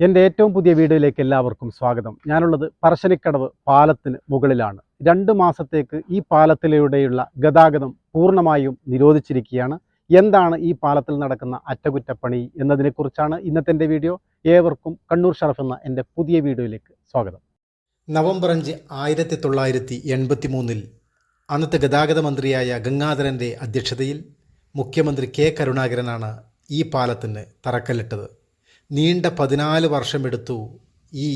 എൻ്റെ ഏറ്റവും പുതിയ വീഡിയോയിലേക്ക് എല്ലാവർക്കും സ്വാഗതം. ഞാനുള്ളത് പറശ്ശിനിക്കടവ് പാലത്തിന് മുകളിലാണ്. 2 മാസത്തേക്ക് ഈ പാലത്തിലൂടെയുള്ള ഗതാഗതം പൂർണ്ണമായും നിരോധിച്ചിരിക്കുകയാണ്. എന്താണ് ഈ പാലത്തിൽ നടക്കുന്ന അറ്റകുറ്റപ്പണി എന്നതിനെക്കുറിച്ചാണ് ഇന്നത്തെ എൻ്റെ വീഡിയോ. ഏവർക്കും കണ്ണൂർ ഷറഫ് എന്ന എൻ്റെ പുതിയ വീഡിയോയിലേക്ക് സ്വാഗതം. നവംബർ 5, 1983 അന്നത്തെ ഗതാഗത മന്ത്രിയായ ഗംഗാധരൻ്റെ അധ്യക്ഷതയിൽ മുഖ്യമന്ത്രി കെ കരുണാകരനാണ് ഈ പാലത്തിന് തറക്കല്ലിട്ടത്. നീണ്ട 14 വർഷമെടുത്തു ഈ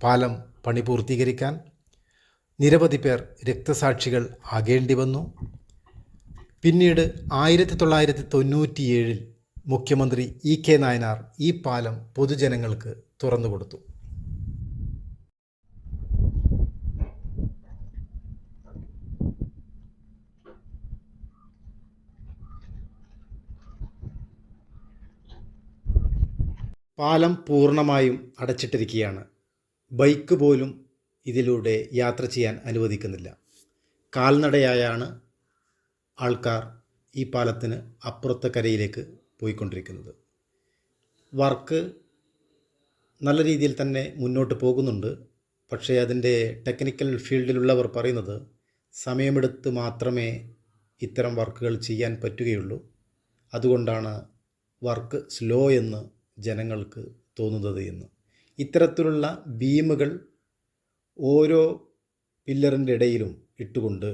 പാലം പണി പൂർത്തീകരിക്കാൻ. നിരവധി പേർ രക്തസാക്ഷികൾ ആകേണ്ടി വന്നു. പിന്നീട് 1997 മുഖ്യമന്ത്രി ഇ കെ നായനാർ ഈ പാലം പൊതുജനങ്ങൾക്ക് തുറന്നുകൊടുത്തു. പാലം പൂർണ്ണമായും അടച്ചിട്ടിരിക്കുകയാണ്. ബൈക്ക് പോലും ഇതിലൂടെ യാത്ര ചെയ്യാൻ അനുവദിക്കുന്നില്ല. കാൽനടയായാണ് ആൾക്കാർ ഈ പാലത്തിന് അപ്പുറത്തെ കരയിലേക്ക് പോയിക്കൊണ്ടിരിക്കുന്നത്. വർക്ക് നല്ല രീതിയിൽ തന്നെ മുന്നോട്ട് പോകുന്നുണ്ട്. പക്ഷേ അതിൻ്റെ ടെക്നിക്കൽ ഫീൽഡിലുള്ളവർ പറയുന്നത് സമയമെടുത്ത് മാത്രമേ ഇത്തരം വർക്കുകൾ ചെയ്യാൻ പറ്റുകയുള്ളൂ. അതുകൊണ്ടാണ് വർക്ക് സ്ലോ എന്ന് ജനങ്ങൾക്ക് തോന്നുന്നത് എന്ന്. ഇത്തരത്തിലുള്ള ബീമുകൾ ഓരോ പില്ലറിൻ്റെ ഇടയിലും ഇട്ടുകൊണ്ട്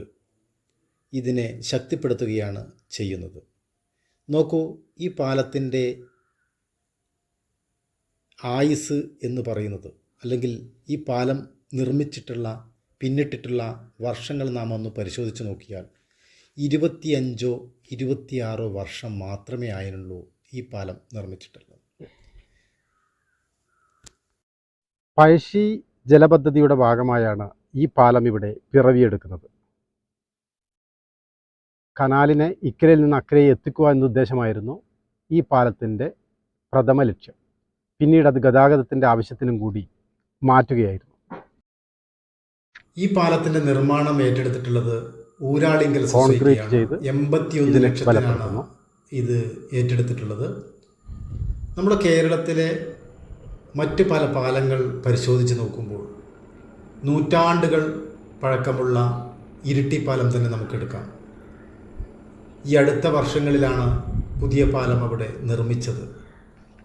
ഇതിനെ ശക്തിപ്പെടുത്തുകയാണ് ചെയ്യുന്നത്. നോക്കൂ, ഈ പാലത്തിൻ്റെ ആയുസ് എന്ന് പറയുന്നത്, അല്ലെങ്കിൽ ഈ പാലം നിർമ്മിച്ചിട്ടുള്ള പിന്നിട്ടിട്ടുള്ള വർഷങ്ങൾ നാം ഒന്ന് പരിശോധിച്ച് നോക്കിയാൽ 25 26 വർഷം മാത്രമേ ആയുള്ളൂ ഈ പാലം നിർമ്മിച്ചിട്ടുള്ളത്. പഴശ്ശി ജലപദ്ധതിയുടെ ഭാഗമായാണ് ഈ പാലം ഇവിടെ പിറവിയെടുക്കുന്നത്. കനാലിനെ ഇക്കരയിൽ നിന്ന് അക്കരയെ എത്തിക്കുക എന്ന ഉദ്ദേശമായിരുന്നു ഈ പാലത്തിൻ്റെ പ്രഥമ ലക്ഷ്യം. പിന്നീട് അത് ഗതാഗതത്തിൻ്റെ ആവശ്യത്തിനും കൂടി മാറ്റുകയായിരുന്നു. ഈ പാലത്തിൻ്റെ നിർമ്മാണം ഏറ്റെടുത്തിട്ടുള്ളത് ഊരാളിങ്കൽ കോൺക്രീറ്റ് ചെയ്ത് 81 ലക്ഷത്തിനാണ് ഇത് ഏറ്റെടുത്തിട്ടുള്ളത്. നമ്മുടെ കേരളത്തിലെ മറ്റ് പല പാലങ്ങൾ പരിശോധിച്ച് നോക്കുമ്പോൾ നൂറ്റാണ്ടുകൾ പഴക്കമുള്ള ഇരിട്ടിപ്പാലം തന്നെ നമുക്കെടുക്കാം. ഈ അടുത്ത വർഷങ്ങളിലാണ് പുതിയ പാലം അവിടെ നിർമ്മിച്ചത്.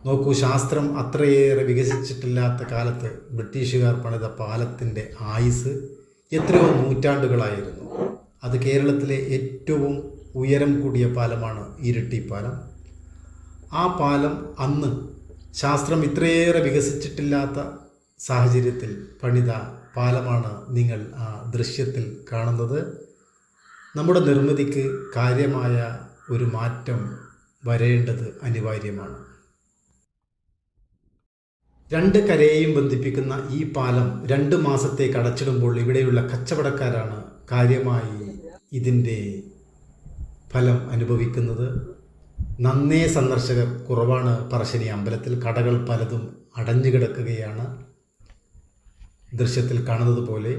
നോക്കൂ, ശാസ്ത്രം അത്രയേറെ വികസിച്ചിട്ടില്ലാത്ത കാലത്ത് ബ്രിട്ടീഷുകാർ പണിത പാലത്തിൻ്റെ ആയുസ് എത്രയോ നൂറ്റാണ്ടുകളായിരുന്നു. അത് കേരളത്തിലെ ഏറ്റവും ഉയരം കൂടിയ പാലമാണ് ഇരിട്ടിപ്പാലം. ആ പാലം അന്ന് ശാസ്ത്രം ഇത്രയേറെ വികസിച്ചിട്ടില്ലാത്ത സാഹചര്യത്തിൽ പണിത പാലമാണ് നിങ്ങൾ ആ ദൃശ്യത്തിൽ കാണുന്നത്. നമ്മുടെ നിർമ്മിതിക്ക് കാര്യമായ ഒരു മാറ്റം വരേണ്ടത് അനിവാര്യമാണ്. 2 കരയെയും ബന്ധിപ്പിക്കുന്ന ഈ പാലം 2 മാസത്തേക്ക് അടച്ചിടുമ്പോൾ ഇവിടെയുള്ള കച്ചവടക്കാരാണ് കാര്യമായി ഇതിൻ്റെ ഫലം അനുഭവിക്കുന്നത്. നന്നേ സന്ദർശകർ കുറവാണ്. പറശ്ശിനി അമ്പലത്തിൽ കടകൾ പലതും അടഞ്ഞു കിടക്കുകയാണ്. ദൃശ്യത്തിൽ കാണുന്നത് പോലെ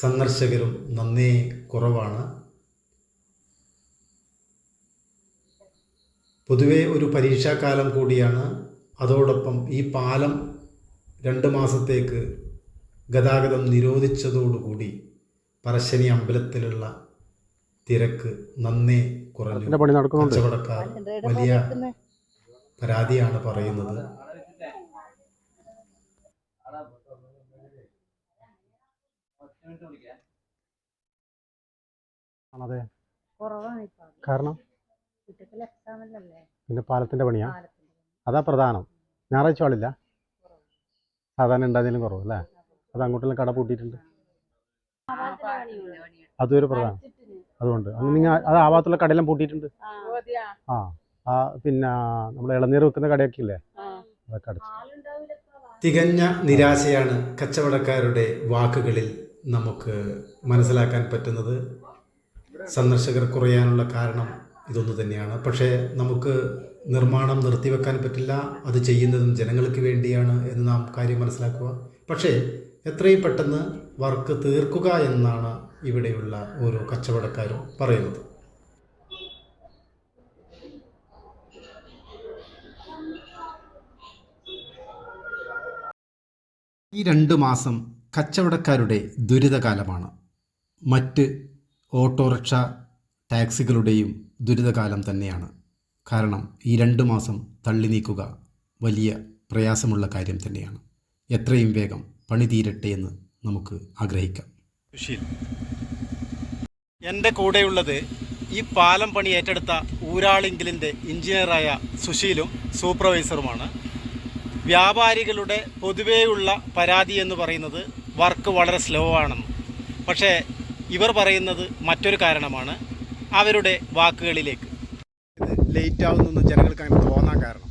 സന്ദർശകരും നന്നേ കുറവാണ്. പൊതുവെ ഒരു പരീക്ഷാകാലം കൂടിയാണ്. അതോടൊപ്പം ഈ പാലം 2 മാസത്തേക്ക് ഗതാഗതം നിരോധിച്ചതോടുകൂടി പറശ്ശിനി അമ്പലത്തിലുള്ള തിരക്ക് നന്നേ കുറഞ്ഞു. കച്ചവടക്കാർ വലിയ പരാതിയാണ് പറയുന്നത്. കാരണം പിന്നെ പാലത്തിന്റെ പണിയാ, അതാ പ്രധാനം. ഞായറാഴ്ച ആളില്ല, സാധാരണ ഉണ്ടാകുന്നതിലും കുറവ് അല്ലേ? അത് അങ്ങോട്ടെല്ലാം കട പൂട്ടിയിട്ടുണ്ട്. അതൊരു പ്രധാനം. അതുകൊണ്ട് അന്ന് നിങ്ങൾ അത് ആ ഭാഗത്തുള്ള കടയെല്ലാം പൂട്ടിയിട്ടുണ്ട്. പിന്നെ നമ്മൾ ഇളനീർ വെക്കുന്ന കടയൊക്കെ ഇല്ലേ, അതൊക്കെ അടച്ചു. തികഞ്ഞ നിരാശയാണ് കച്ചവടക്കാരുടെ വാക്കുകളിൽ നമുക്ക് മനസ്സിലാക്കാൻ പറ്റുന്നത്. സന്ദർശകർ കുറയാനുള്ള കാരണം ഇതൊന്നു തന്നെയാണ്. പക്ഷേ നമുക്ക് നിർമ്മാണം നിർത്തിവെക്കാൻ പറ്റില്ല. അത് ചെയ്യുന്നതും ജനങ്ങൾക്ക് വേണ്ടിയാണ് എന്ന് നാം കാര്യം മനസ്സിലാക്കുക. പക്ഷേ എത്രയും പെട്ടെന്ന് വർക്ക് തീർക്കുക എന്നാണ് ഇവിടെയുള്ള ഓരോ കച്ചവടക്കാരും പറയുന്നത്. ഈ 2 മാസം കച്ചവടക്കാരുടെ ദുരിതകാലമാണ്. മറ്റ് ഓട്ടോറിക്ഷ ടാക്സികളുടെയും ദുരിതകാലം തന്നെയാണ്. കാരണം ഈ 2 മാസം തള്ളി നീക്കുക വലിയ പ്രയാസമുള്ള കാര്യം തന്നെയാണ്. എത്രയും വേഗം പണി തീരട്ടെ എന്ന് നമുക്ക് ആഗ്രഹിക്കാം. സുശീൽ, എൻ്റെ കൂടെയുള്ളത് ഈ പാലം പണി ഏറ്റെടുത്ത ഊരാളിങ്കിലിൻ്റെ എഞ്ചിനീയറായ സുശീലും സൂപ്പർവൈസറുമാണ്. വ്യാപാരികളുടെ പൊതുവേയുള്ള പരാതി എന്ന് പറയുന്നത് വർക്ക് വളരെ സ്ലോ ആണെന്ന്. പക്ഷേ ഇവർ പറയുന്നത് മറ്റൊരു കാരണമാണ്. അവരുടെ വാക്കുകളിലേക്ക്. ഇത് ലേറ്റ് ആവുന്നൊന്നും ജനങ്ങൾക്ക് അങ്ങനെ തോന്നാൻ കാരണം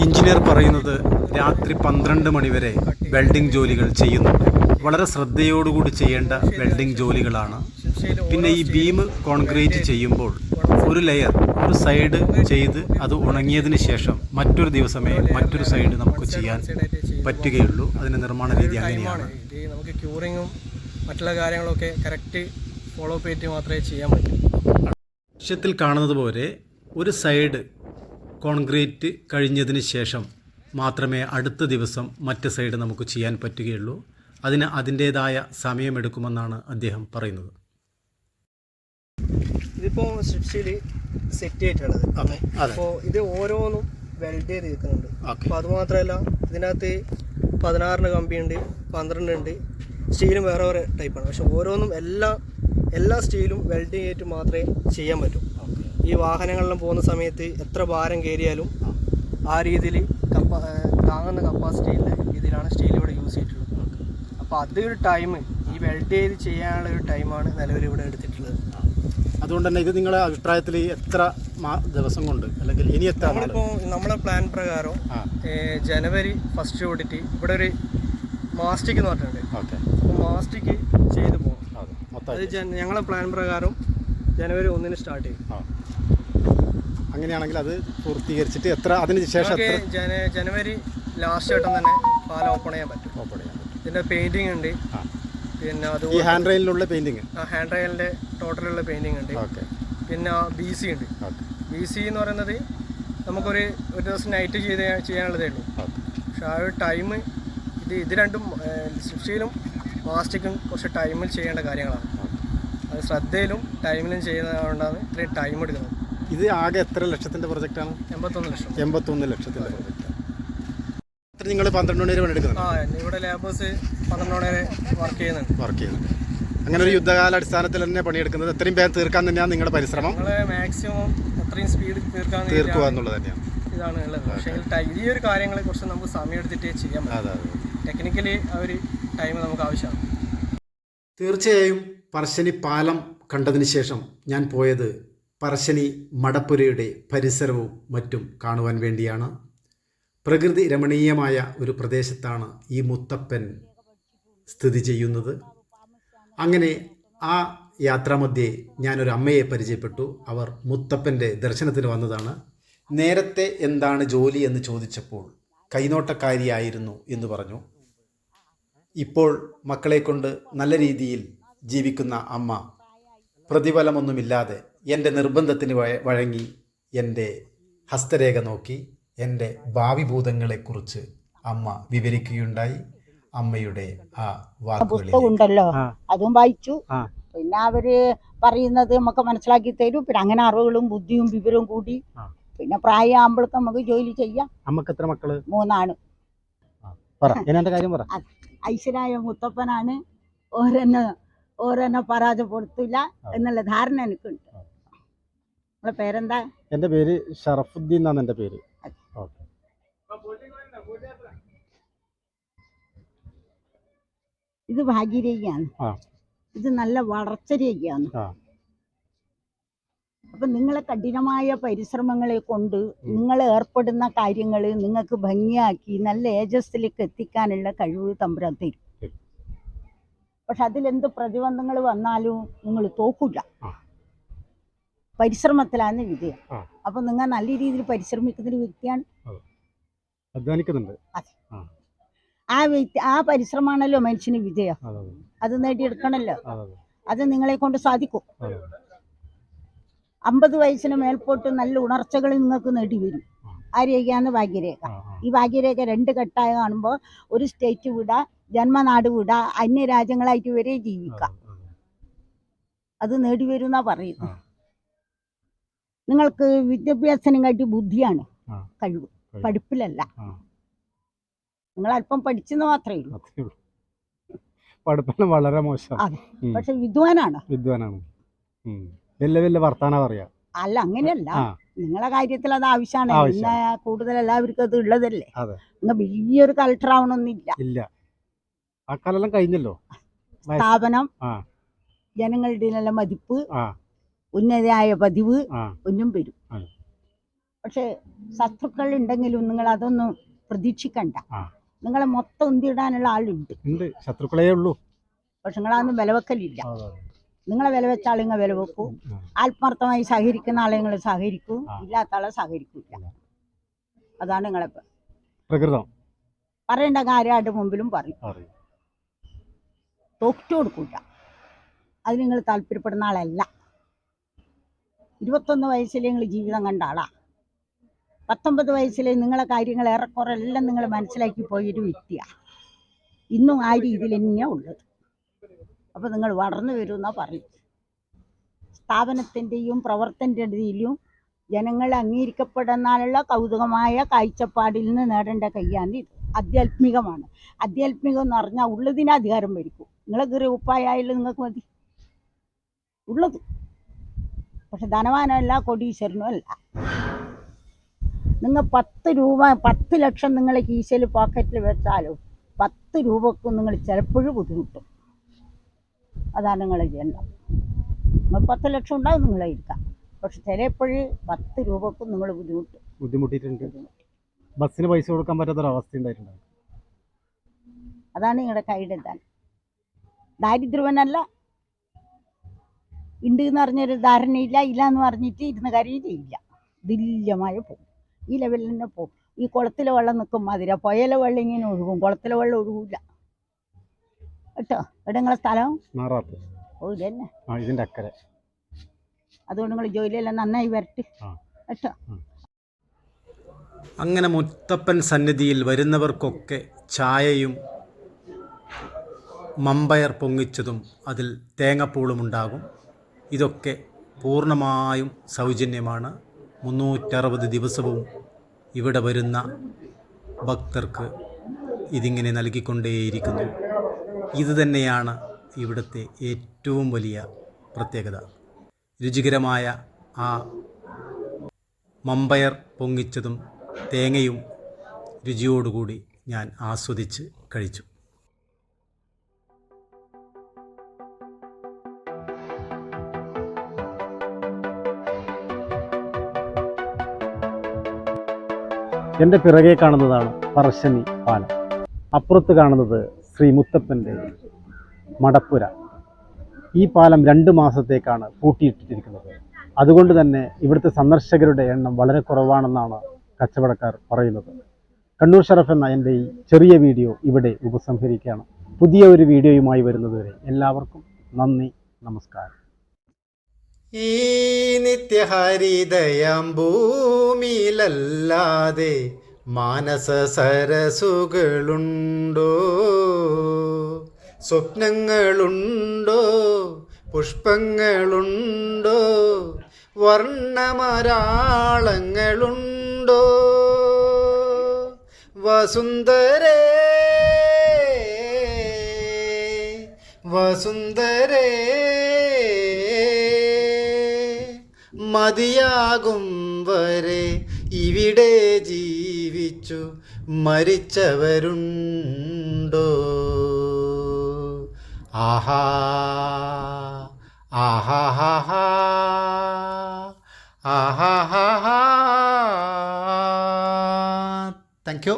എഞ്ചിനീയർ പറയുന്നത് രാത്രി 12 മണിവരെ വെൽഡിംഗ് ജോലികൾ ചെയ്യുന്നുണ്ട്. വളരെ ശ്രദ്ധയോടുകൂടി ചെയ്യേണ്ട വെൽഡിംഗ് ജോലികളാണ്. പിന്നെ ഈ ബീം കോൺക്രീറ്റ് ചെയ്യുമ്പോൾ ഒരു ലെയർ ഒരു സൈഡ് ചെയ്ത് അത് ഉണങ്ങിയതിന് ശേഷം മറ്റൊരു ദിവസമേ മറ്റൊരു സൈഡ് നമുക്ക് ചെയ്യാൻ പറ്റുകയുള്ളൂ. അതിൻ്റെ നിർമ്മാണ രീതി അങ്ങനെയാണ്. നമുക്ക് ക്യൂറിങ്ങും മറ്റുള്ള കാര്യങ്ങളൊക്കെ കറക്റ്റ് ഫോളോ അപ്പ് ചെയ്തിട്ട് മാത്രമേ ചെയ്യാൻ പറ്റൂ. ദൃശ്യത്തിൽ കാണുന്നത് പോലെ ഒരു സൈഡ് കോൺക്രീറ്റ് കഴിഞ്ഞതിന് ശേഷം മാത്രമേ അടുത്ത ദിവസം മറ്റ് സൈഡ് നമുക്ക് ചെയ്യാൻ പറ്റുകയുള്ളൂ. അതിന് അതിൻ്റേതായ സമയമെടുക്കുമെന്നാണ് അദ്ദേഹം പറയുന്നത്. ഇതിപ്പോൾ സ്ട്രിപ്സിൽ സെറ്റ് ചെയ്തിട്ടുള്ളത്. അപ്പോൾ ഇത് ഓരോന്നും വെൽഡ് ചെയ്ത് നിൽക്കുന്നുണ്ട്. അപ്പോൾ അതുമാത്രമല്ല, ഇതിനകത്ത് 16 കമ്പിയുണ്ട്, 12 ഉണ്ട്. സ്റ്റീലും വേറെ വേറെ ടൈപ്പാണ്. പക്ഷെ ഓരോന്നും എല്ലാ സ്റ്റീലും വെൽഡ് ചെയ്തിട്ട് മാത്രമേ ചെയ്യാൻ പറ്റൂ. ഈ വാഹനങ്ങളിലും പോകുന്ന സമയത്ത് എത്ര ഭാരം കയറിയാലും ആ രീതിയിൽ താങ്ങുന്ന കപ്പാസിറ്റിയുള്ള രീതിയിലാണ് സ്റ്റീൽ ഇവിടെ യൂസ് ചെയ്തിട്ടുള്ളത്. അപ്പോൾ അതൊരു ടൈം, ഈ വെൽഡ് ചെയ്ത് ചെയ്യാനുള്ള ഒരു ടൈമാണ് നിലവിൽ ഇവിടെ എടുത്തിട്ടുള്ളത്. അതുകൊണ്ട് തന്നെ ഇത് നിങ്ങളുടെ അഭിപ്രായത്തിൽ എത്ര ദിവസം കൊണ്ട് അല്ലെങ്കിൽ ഇനി എത്ര? നമ്മളിപ്പോൾ നമ്മളെ പ്ലാൻ പ്രകാരം ജനുവരി 1 തൊട്ടിട്ട് ഇവിടെ ഒരു മാസ്റ്റിക് എന്ന് പറഞ്ഞിട്ടുണ്ട്. അപ്പോൾ മാസ്റ്റിക് ചെയ്തു പോകും. അത് ഞങ്ങളെ പ്ലാൻ പ്രകാരം ജനുവരി 1 സ്റ്റാർട്ട് ചെയ്യും. അങ്ങനെയാണെങ്കിൽ അത് പൂർത്തീകരിച്ചിട്ട് എത്ര അതിന് ശേഷം ജനുവരി ലാസ്റ്റ് ഘട്ടം തന്നെ പാലം ഓപ്പൺ ചെയ്യാൻ പറ്റും. ഇതിൻ്റെ പെയിൻറ്റിങ് ഉണ്ട്. പിന്നെ അത് ഈ ഹാൻഡ് റെയിലിലുള്ള പെയിൻറ്റിങ്, ഹാൻഡ് റെയിലിൻ്റെ ടോട്ടലുള്ള പെയിൻറ്റിങ് ഉണ്ട്. പിന്നെ BC ഉണ്ട്. BC എന്ന് പറയുന്നത് നമുക്കൊരു ദിവസം നൈറ്റ് ചെയ്യാനുള്ളതേ ഉള്ളൂ. പക്ഷെ ആ ഒരു ടൈം ഇത് രണ്ടും സ്ട്രിപ്സിലും മാസ്റ്റിക്കും കുറച്ച് ടൈമിൽ ചെയ്യേണ്ട കാര്യങ്ങളാണ്. അത് ശ്രദ്ധയിലും ടൈമിലും ചെയ്യുന്നതുകൊണ്ടാണ് ഇത്രയും ടൈം എടുക്കുന്നത്. ഇത് ആകെ എത്ര ലക്ഷത്തിൻ്റെ പ്രൊജക്റ്റാണ്? 81 ലക്ഷം. 81 ലക്ഷത്തിൻ്റെ പ്രൊജക്റ്റ്. നിങ്ങൾ 12 മണി വരെ പണിയെടുക്കുന്നത്? ഇവിടെ ലേബേഴ്സ് 12 മണി വരെ വർക്ക് ചെയ്യുന്നുണ്ട്. അങ്ങനെ ഒരു യുദ്ധകാലാടിസ്ഥാനത്തിൽ തന്നെ പണിയെടുക്കുന്നത്. എത്രയും വേഗം തീർക്കാൻ തന്നെയാണ് നിങ്ങളുടെ പരിശ്രമം. നിങ്ങൾ മാക്സിമം എത്രയും സ്പീഡ് തീർക്കുക എന്നുള്ളത് തന്നെയാണ് ഇതാണ് ഉള്ളത്. പക്ഷേ ഈ ഒരു കാര്യങ്ങളെ കുറിച്ച് നമുക്ക് സമയം എടുത്തിട്ടേ ചെയ്യാൻ പറ്റും. ടെക്നിക്കലി ആ ഒരു ടൈം നമുക്ക് ആവശ്യമാണ്. തീർച്ചയായും പറശ്ശിനി പാലം കണ്ടതിന് ശേഷം ഞാൻ പോയത് പറശ്ശിനി മടപ്പുരയുടെ പരിസരവും മറ്റും കാണുവാൻ വേണ്ടിയാണ്. പ്രകൃതി രമണീയമായ ഒരു പ്രദേശത്താണ് ഈ മുത്തപ്പൻ സ്ഥിതി ചെയ്യുന്നത്. അങ്ങനെ ആ യാത്രാമധ്യേ ഞാനൊരു അമ്മയെ പരിചയപ്പെട്ടു. അവർ മുത്തപ്പൻ്റെ ദർശനത്തിന് വന്നതാണ്. നേരത്തെ എന്താണ് ജോലി എന്ന് ചോദിച്ചപ്പോൾ കൈനോട്ടക്കാരിയായിരുന്നു എന്ന് പറഞ്ഞു. ഇപ്പോൾ മക്കളെ കൊണ്ട് നല്ല രീതിയിൽ ജീവിക്കുന്ന അമ്മ പ്രതിഫലമൊന്നുമില്ലാതെ എൻ്റെ നിർബന്ധത്തിന് വഴങ്ങി എൻ്റെ ഹസ്തരേഖ നോക്കി എൻ്റെ ഭാവി ഭൂതങ്ങളെക്കുറിച്ച് അമ്മ വിവരിക്കുകയുണ്ടായി. അമ്മയുടെ ആ പുസ്തകമുണ്ടല്ലോ അതും വായിച്ചു. പിന്നെ അവര് പറയുന്നത് നമുക്ക് മനസ്സിലാക്കി തരും. പിന്നെ അങ്ങനെ അറിവുകളും ബുദ്ധിയും വിവരവും കൂടി പിന്നെ പ്രായമാകുമ്പോഴേക്കും നമുക്ക് ജോലി ചെയ്യാം. അമ്മക്ക് എത്ര മക്കള്? 3 ആണ്. ഐശ്വര്യായ മുത്തപ്പനാണ്. ഓരെന്നെ പരാജയപ്പെടുത്തില്ല എന്നുള്ള ധാരണ എനിക്കുണ്ട്. നിങ്ങളെ പേരെന്താ? എൻ്റെ പേര് ഷറഫുദ്ദീൻ എന്നാണ് എൻ്റെ പേര്. ഇത് ഭാഗ്യരേഖയാണ്. ഇത് നല്ല വളർച്ച രേഖയാണ്. അപ്പം നിങ്ങളെ കഠിനമായ പരിശ്രമങ്ങളെ കൊണ്ട് നിങ്ങൾ ഏർപ്പെടുന്ന കാര്യങ്ങൾ നിങ്ങൾക്ക് ഭംഗിയാക്കി നല്ല ഏജസ്സിലേക്ക് എത്തിക്കാനുള്ള കഴിവ് തമ്പുരാൻ തരും. പക്ഷെ അതിലെന്ത് പ്രതിബന്ധങ്ങൾ വന്നാലും നിങ്ങൾ തോക്കില്ല. പരിശ്രമത്തിലാണ് വിജയം. അപ്പം നിങ്ങൾ നല്ല രീതിയിൽ പരിശ്രമിക്കുന്ന വ്യക്തിയാണ്. ആ പരിശ്രമമാണല്ലോ മനുഷ്യന് വിജയം. അത് നേടിയെടുക്കണല്ലോ. അത് നിങ്ങളെ കൊണ്ട് സാധിക്കും. 50 വയസ്സിന് മേൽപോട്ട് നല്ല ഉണർച്ചകൾ നിങ്ങൾക്ക് നേടി വരും. ആ രേഖയാണ് ഭാഗ്യരേഖ. ആ, ആ. ഈ ഭാഗ്യരേഖ 2 ഘട്ടമായി കാണുമ്പോൾ ഒരു സ്റ്റേറ്റ് വിടാ, ജന്മനാട് വിടാ, അന്യ രാജ്യങ്ങളായിട്ട് വരെ ജീവിക്കാം. അത് നേടിവരുന്നാ പറയുന്നത്. നിങ്ങൾക്ക് വിദ്യാഭ്യാസത്തിനും കാട്ടി ബുദ്ധിയാണ് ആ. കഴിവ്, കഴിവ്. പഠിപ്പിലല്ല. ആ. നിങ്ങൾ അല്പം പഠിച്ചെന്ന് മാത്രമേ ഉള്ളൂ. അത്രേ ഉള്ളൂ. പഠിപ്പെല്ലാം വളരെ മോശം. അതെ, പക്ഷെ വിദ്വാനാണ്. വിദ്വാനാണ്. വലിയ വലിയ വർത്താനം പറയാ. അല്ല, അങ്ങനെയല്ല. ആ. നിങ്ങളെ കാര്യത്തിൽ അത് ആവശ്യമാണ്. ആവശ്യം. പിന്നെ കൂടുതൽ എല്ലാവർക്കും അത് ഉള്ളതല്ലേ. അതെ. നിങ്ങൾ വലിയൊരു കളക്ടർ ആവണമെന്നില്ല. ഇല്ല, ആ കാലെല്ലാം കഴിഞ്ഞല്ലോ. സ്ഥാപനം, ആ. ജനങ്ങളുടെ നല്ല മതിപ്പ്, ആ. ഉന്നതയായ പതിവ് ആ. ഒന്നും വരും. ആ. പക്ഷെ ശത്രുക്കൾ ഉണ്ടെങ്കിലും നിങ്ങൾ അതൊന്നും പ്രതീക്ഷിക്കണ്ട. ആ. നിങ്ങളെ മൊത്തം ഉന്തിയിടാനുള്ള ആളുണ്ട്. ഉണ്ട്, ശത്രുക്കളേ ഉള്ളൂ. പക്ഷെ നിങ്ങളതൊന്നും വിലവെക്കലില്ല. നിങ്ങളെ വില വെച്ച ആളെ നിങ്ങൾ വില വെക്കും. ആത്മാർത്ഥമായി സഹകരിക്കുന്ന ആളെ നിങ്ങൾ സഹകരിക്കും, ഇല്ലാത്ത ആളെ സഹകരിക്കില്ല. അതാണ് നിങ്ങളെ പ്രകൃതം. പറയേണ്ട കാര്യം ആരുടെ മുമ്പിലും പറയും. തോറ്റു കൊടുക്കില്ല. അത് നിങ്ങൾ താല്പര്യപ്പെടുന്ന ആളല്ല. 21 വയസ്സിൽ നിങ്ങൾ ജീവിതം കണ്ട ആളാ. 19 വയസ്സിൽ നിങ്ങളെ കാര്യങ്ങൾ ഏറെക്കുറെ എല്ലാം നിങ്ങൾ മനസ്സിലാക്കി പോയൊരു വ്യക്തിയാണ്. ഇന്നും ആ രീതിയിൽ തന്നെയാണ് ഉള്ളത്. അപ്പോൾ നിങ്ങൾ വളർന്നു വരുമെന്നാ പറയും. സ്ഥാപനത്തിൻ്റെയും പ്രവർത്തനത്തിൻ്റെയും ജനങ്ങൾ അംഗീകരിക്കപ്പെടുന്നാലുള്ള കൗതുകമായ കാഴ്ചപ്പാടിൽ നിന്ന് നേടേണ്ട കൈയാണ് ഇത്. ആധ്യാത്മികമാണ്. ആധ്യാത്മികം എന്ന് പറഞ്ഞാൽ ഉള്ളതിന് അധികാരം ഭരിക്കും. നിങ്ങളെ ഗ്രൂപ്പായാലും നിങ്ങൾക്ക് മതി ഉള്ളത്. പക്ഷെ ധനവാനല്ല, കോടീശ്വരനും അല്ല. നിങ്ങൾ 10 രൂപ 10 ലക്ഷം നിങ്ങളെ കീശയിൽ പോക്കറ്റിൽ വെച്ചാലും 10 രൂപക്കും നിങ്ങൾ ചിലപ്പോഴും ബുദ്ധിമുട്ടും. അതാണ് നിങ്ങളെ ജന്മം. നിങ്ങൾ 10 ലക്ഷം ഉണ്ടാവും നിങ്ങളെ ഇരിക്കാം. പക്ഷെ ചിലപ്പോഴും 10 രൂപക്കും നിങ്ങൾ ബുദ്ധിമുട്ടിയിട്ടുണ്ട്. ബസ്സിന് പൈസ കൊടുക്കാൻ പറ്റാത്തൊരവസ്ഥ ഉണ്ടായിട്ടുണ്ട്. അതാണ് നിങ്ങളുടെ കൈയുടെ ധനം. ദാരിദ്ര്യമല്ല, ഉണ്ട് എന്ന് പറഞ്ഞൊരു ധാരണയില്ല. ഇല്ല എന്ന് പറഞ്ഞിട്ട് ഇരുന്ന കാര്യം ചെയ്യില്ല. തുല്യമായ പോകും. ഈ ലെവലിൽ തന്നെ പോകും. ഈ കുളത്തിലെ വെള്ളം നിൽക്കും മാതിരി പുഴയിലെ വെള്ളം ഇങ്ങനെ ഒഴുകും, കുളത്തിലെ വെള്ളം ഒഴുകില്ല കേട്ടോ. എവിടെ നിങ്ങളെ സ്ഥലം? മാറാത്ത്. ഓ, ഇതന്നെ ഇതിൻ്റെ അക്കരെ. അതുകൊണ്ട് നിങ്ങൾ ജോലിയെല്ലാം നന്നായി വരട്ടെ കേട്ടോ. അങ്ങനെ മുത്തപ്പൻ സന്നിധിയിൽ വരുന്നവർക്കൊക്കെ ചായയും മമ്പയർ പൊങ്ങിച്ചതും അതിൽ തേങ്ങപ്പൂളും ഉണ്ടാകും. ഇതൊക്കെ പൂർണ്ണമായും സൗജന്യമാണ്. 360 ദിവസവും ഇവിടെ വരുന്ന ഭക്തർക്ക് ഇതിങ്ങനെ നൽകിക്കൊണ്ടേയിരിക്കുന്നു. ഇത് തന്നെയാണ് ഇവിടുത്തെ ഏറ്റവും വലിയ പ്രത്യേകത. രുചികരമായ ആ മമ്പയർ പൊങ്ങിച്ചതും തേങ്ങയും രുചിയോടുകൂടി ഞാൻ ആസ്വദിച്ച് കഴിച്ചു. എൻ്റെ പിറകെ കാണുന്നതാണ് പറശ്ശിനി പാലം. അപ്പുറത്ത് കാണുന്നത് ശ്രീ മുത്തപ്പൻ്റെ മടപ്പുര. ഈ പാലം 2 മാസത്തേക്കാണ് പൂട്ടിയിട്ടിരിക്കുന്നത്. അതുകൊണ്ട് തന്നെ ഇവിടുത്തെ സന്ദർശകരുടെ എണ്ണം വളരെ കുറവാണെന്നാണ് കച്ചവടക്കാർ പറയുന്നത്. കണ്ണൂർ ഷറഫ് എന്ന എൻ്റെ ഈ ചെറിയ വീഡിയോ ഇവിടെ ഉപസംഹരിക്കുകയാണ്. പുതിയ ഒരു വീഡിയോയുമായി വരുന്നതുവരെ എല്ലാവർക്കും നന്ദി, നമസ്കാരം. ഈ നിത്യഹരിതയം ഭൂമിയിലല്ലാതെ മാനസ സരസുകളുണ്ടോ? സ്വപ്നങ്ങളുണ്ടോ? പുഷ്പങ്ങളുണ്ടോ? വർണ്ണമരാളങ്ങളുണ്ടോ? വസുന്ധരേ വസുന്ധരേ, മതിയാകും വരെ ഇവിടെ ജീവിച്ചു മരിച്ചവരുണ്ടോ? ആഹാ ആഹാ ആഹാ ആഹാ ആഹാ. Thank you.